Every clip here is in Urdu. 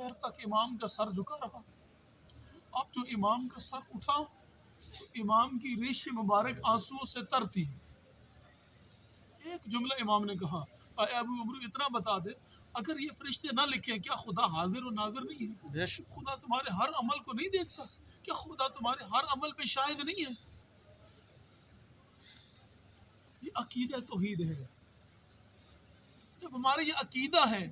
دیر تک امام کا سر جھکا رہا. اب جو امام کا سر اٹھا تو امام کی ریش مبارک آنسوؤں سے تر تھی. ایک جملہ امام نے کہا, اے ابو عمرو اتنا بتا دے, اگر یہ فرشتے نہ لکھیں کیا خدا حاضر و ناظر نہیں ہے؟ خدا تمہارے ہر عمل کو نہیں دیکھتا؟ کیا خدا تمہارے ہر عمل پہ شاہد نہیں ہے؟ یہ عقیدہ توحید ہے. جب ہمارا یہ عقیدہ ہے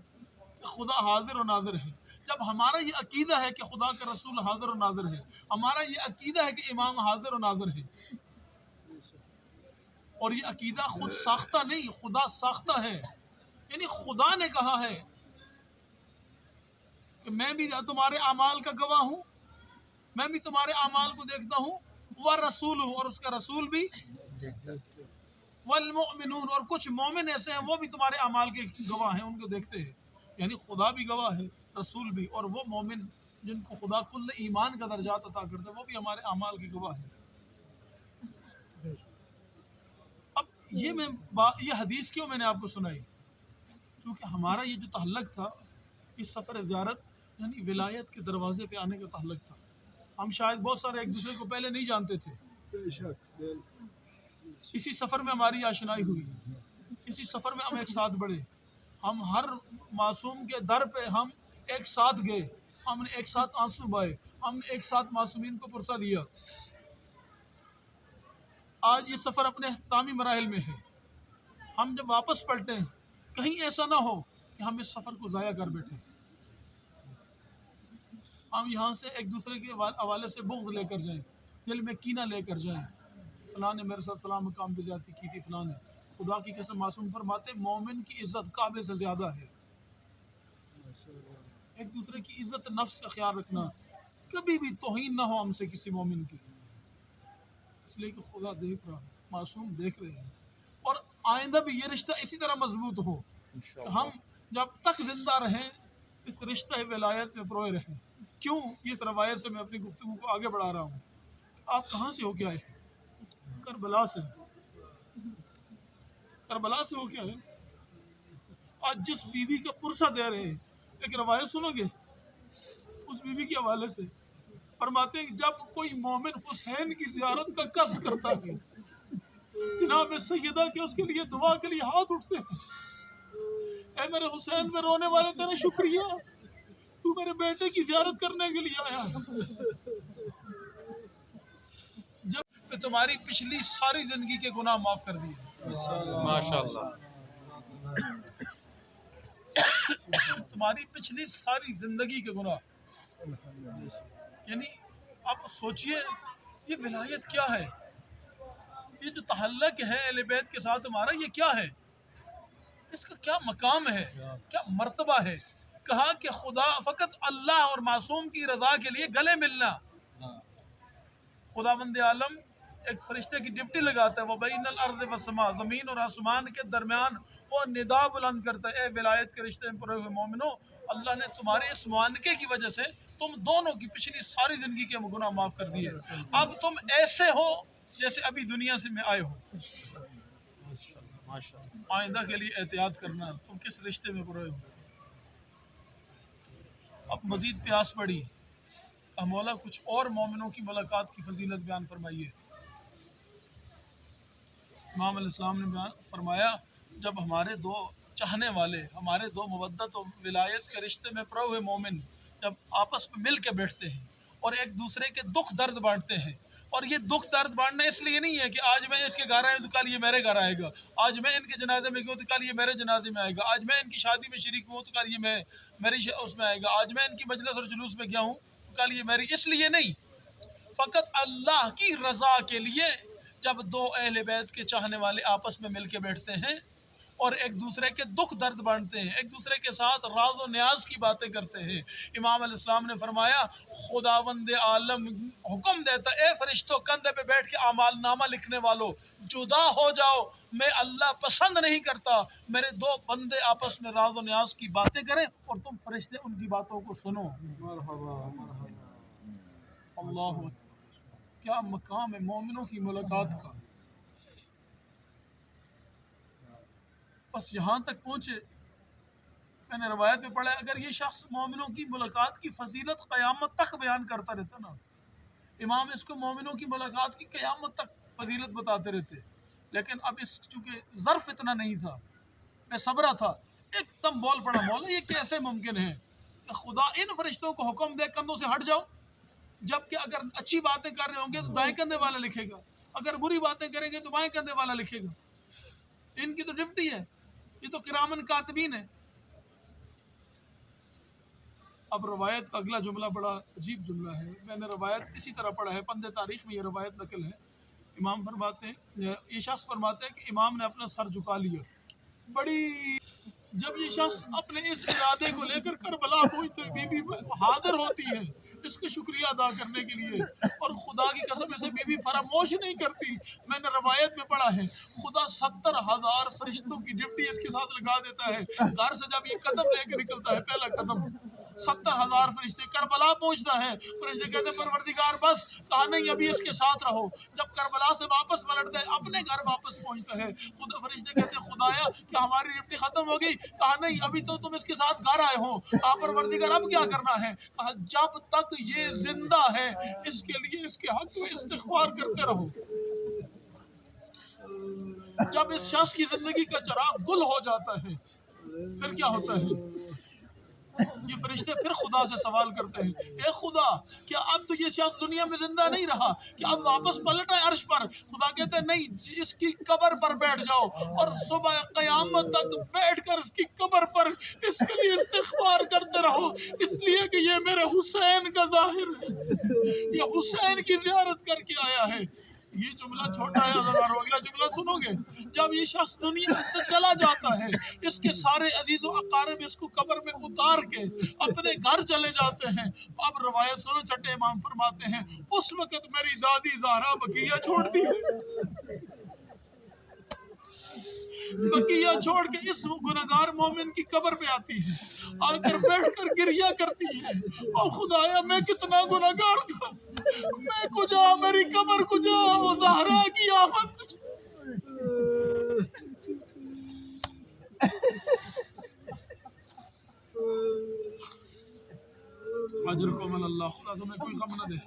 کہ خدا حاضر و ناظر ہے, جب ہمارا یہ عقیدہ ہے کہ خدا کا رسول حاضر و ناظر ہے, ہمارا یہ عقیدہ ہے کہ امام حاضر و ناظر ہے, اور یہ عقیدہ خود ساختہ نہیں, خدا ساختہ ہے. یعنی خدا نے کہا ہے کہ میں بھی تمہارے اعمال کا گواہ ہوں, میں بھی تمہارے اعمال کو دیکھتا ہوں, ورسول ہوں, اور اس کا رسول بھی, والمؤمنون, اور کچھ مومن ایسے ہیں وہ بھی تمہارے اعمال کے گواہ ہیں, ان کو دیکھتے ہیں. یعنی خدا بھی گواہ ہے, رسول بھی, اور وہ مومن جن کو خدا کل ایمان کا درجات عطا کرتا ہے وہ بھی ہمارے اعمال کے گواہ ہیں. اب یہ حدیث کیوں میں نے آپ کو سنائی؟ چونکہ ہمارا یہ جو تعلق تھا, یہ سفر زیارت یعنی ولایت کے دروازے پہ آنے کا تعلق تھا. ہم شاید بہت سارے ایک دوسرے کو پہلے نہیں جانتے تھے, اسی سفر میں ہماری آشنائی ہوئی, اسی سفر میں ہم ایک ساتھ بڑھے, ہم ہر معصوم کے در پہ ہم ایک ساتھ گئے, ہم نے ایک ساتھ آنسو بہائے, ہم نے ایک ساتھ معصومین کو پرسہ دیا. آج یہ سفر اپنے اختتامی مراحل میں ہے. ہم جب واپس پلٹیں کہیں ایسا نہ ہو کہ ہم اس سفر کو ضائع کر بیٹھیں, ہم یہاں سے ایک دوسرے کے حوالے سے بغض لے کر جائیں, دل میں کینہ لے کر جائیں, فلاں نے میرے ساتھ فلاں مقام پہ زیادتی کی تھی, فلاں نے. خدا کی قسم معصوم فرماتے مومن کی عزت کعبے سے زیادہ ہے. ایک دوسرے کی عزت نفس کا خیال رکھنا, کبھی بھی توہین نہ ہو ہم سے کسی مومن کی, اس لیے کہ خدا دیکھ رہا, معصوم دیکھ رہے ہیں. اور آئندہ بھی یہ رشتہ اسی طرح مضبوط ہو کہ ہم جب تک زندہ رہیں اس رشتہ ولایت میں پروئے رہیں. کیوں اس روایت سے میں اپنی گفتگو کو آگے بڑھا رہا ہوں؟ آپ کہاں سے ہو کے آئے؟ کربلا سے. کربلا سے ہو کے آئے. آج جس بیوی کا پرسہ دے رہے ہیں, ایک روایت سنو گے اس بیوی کے حوالے سے, فرماتے ہیں کہ جب کوئی مومن حسین کی زیارت کا قصد کرتا ہے, جناب سیدہ کہ اس کے لیے دعا کے لیے ہاتھ اٹھتے ہیں, اے میرے حسین میں رونے والے تیرا شکریہ, تو میرے بیٹے کی زیارت کرنے کے لیے آیا, جب میں تمہاری پچھلی ساری زندگی کے گناہ معاف کر دیے. ماشاءاللہ. تمہاری پچھلی ساری زندگی کے گناہ. یعنی اب سوچئے یہ ولایت کیا ہے, یہ جو تعلق ہے اہل بیت کے ساتھ ہمارا, یہ کیا ہے, اس کا کیا مقام ہے, کیا مرتبہ ہے. کہا کہ خدا فقط اللہ اور معصوم کی رضا کے لیے گلے ملنا. خداوند عالم ایک فرشتے کی ڈپٹی لگاتا ہے, وہ بین الارض والسماء, زمین اور آسمان کے درمیان وہ ندا بلند کرتا ہے, اے ولایت کے رشتے میں پڑے ہوئے مومنو, اللہ نے تمہارے اس معانقے کی وجہ سے تم دونوں کی پچھلی ساری زندگی کے گناہ معاف کر دیے. اب تم ایسے ہو جیسے ابھی دنیا سے میں آئے ہو. آئندہ کے لیے احتیاط کرنا, تم کس رشتے میں پڑے ہو. اب مزید پیاس پڑی, مولا کچھ اور مومنوں کی ملاقات کی فضیلت بیان فرمائیے. امام علیہ السلام نے بیان فرمایا, جب ہمارے دو چاہنے والے, ہمارے دو مودت و ولایت کے رشتے میں پڑے ہوئے مومن جب آپس میں مل کے بیٹھتے ہیں اور ایک دوسرے کے دکھ درد بانٹتے ہیں, اور یہ دکھ درد بانٹنا اس لیے نہیں ہے کہ آج میں اس کے گھر آیا تو کل یہ میرے گھر آئے گا, آج میں ان کے جنازے میں گیا تو کل یہ میرے جنازے میں آئے گا, آج میں ان کی شادی میں شریک ہوں تو کل یہ میری اس میں آئے گا, آج میں ان کی مجلس اور جلوس میں گیا ہوں تو کل یہ میری. اس لیے نہیں, فقط اللہ کی رضا کے لیے جب دو اہل بیت کے چاہنے والے آپس میں مل کے بیٹھتے ہیں اور ایک دوسرے کے دکھ درد بانٹتے ہیں, ایک دوسرے کے ساتھ راز و نیاز کی باتیں کرتے ہیں. امام علیہ السلام نے فرمایا, خداوند عالم حکم دیتا, اے فرشتوں کندھے پہ بیٹھ کے اعمال نامہ لکھنے والو, جدا ہو جاؤ, میں اللہ پسند نہیں کرتا میرے دو بندے آپس میں راز و نیاز کی باتیں کریں اور تم فرشتے ان کی باتوں کو سنو. مرحبا مرحبا. اللہ اکبر, کیا مقام ہے مومنوں کی ملاقات کا. بس یہاں تک پہنچے میں نے روایت میں پڑھا اگر یہ شخص مومنوں کی ملاقات کی فضیلت قیامت تک بیان کرتا رہتا نا، امام اس کو مومنوں کی ملاقات کی قیامت تک فضیلت بتاتے رہتے، لیکن اب اس چونکہ ظرف اتنا نہیں تھا، بے صبرا تھا، ایک دم بول پڑا مولا یہ کیسے ممکن ہے کہ خدا ان فرشتوں کو حکم دے کندھوں سے ہٹ جاؤ، جبکہ اگر اچھی باتیں کر رہے ہوں گے تو دائیں کندھے والا لکھے گا، اگر بری باتیں کریں گے تو بائیں کندھے والا لکھے گا، ان کی تو ڈیوٹی ہے، یہ تو کرامن کاتبین ہے۔ اب روایت کا اگلا جملہ بڑا عجیب جملہ ہے، میں نے روایت اسی طرح پڑھا ہے، پندِ تاریخ میں یہ روایت نقل ہے۔ امام فرماتے ہیں، یہ شخص فرماتے ہیں کہ امام نے اپنا سر جھکا لیا، بڑی جب یہ شخص اپنے اس ارادے کو لے کر کربلا پہنچتے بی بی حاضر ہوتی ہے اس کے شکریہ ادا کرنے کے لیے، اور خدا کی قسم اسے بی بی فراموش نہیں کرتی، میں نے روایت میں پڑھا ہے خدا 70,000 فرشتوں کی ڈیوٹی اس کے ساتھ لگا دیتا ہے، گھر سے جب یہ قدم لے کے نکلتا ہے پہلا قدم 70,000 فرشتے کربلا پہنچتا ہے، فرشتے کہتے ہیں پروردگار بس، کہا نہیں ابھی اس کے ساتھ رہو، جب کربلا سے واپس پلٹتا ہے اپنے گھر واپس پہنچتا ہے، خدا فرشتے کہتے ہیں خدایا کیا ہماری ڈیوٹی ختم ہو گئی، کہا نہیں ابھی تو تم اس کے ساتھ گھر آئے ہو، کہا پروردگار اب کیا کرنا ہے، کہا جب تک یہ زندہ ہے اس کے لیے اس کے حق میں استغفار کرتے رہو، جب اس شخص کی زندگی کا چراغ گل ہو جاتا ہے پھر کیا ہوتا ہے، یہ فرشتے پھر خدا سے سوال کرتے ہیں اے خدا کیا اب تو یہ شخص دنیا میں زندہ نہیں رہا، کیا اب واپس پلٹ ہے عرش پر، خدا کہتے ہیں نہیں اس کی قبر پر بیٹھ جاؤ اور صبح قیامت تک بیٹھ کر اس کی قبر پر اس کے لیے استغفار کرتے رہو، اس لیے کہ یہ میرے حسین کا ظاہر ہے، یہ حسین کی زیارت کر کے آیا ہے۔ یہ جملہ چھوٹا ہے ہزاروں، اگلا جملہ سنو گے، جب یہ شخص دنیا سے چلا جاتا ہے اس کے سارے عزیز و اقارب اس کو قبر میں اتار کے اپنے گھر چلے جاتے ہیں، اب روایت سنو، چھٹے امام فرماتے ہیں اس وقت میری دادی زہرا بقیہ چھوڑتی ہے، بقیہ چھوڑ کے اس گنہگار مومن کی قبر پہ آتی ہے، آ کر بیٹھ کر گریہ کرتی ہے، او خدایا میں کتنا گنہگار تھا، میں کجا میری قبر کجا، وہ زہرا کی آمد کجا، اجرکم اللہ، خدا تمہیں کوئی غم نہ دے۔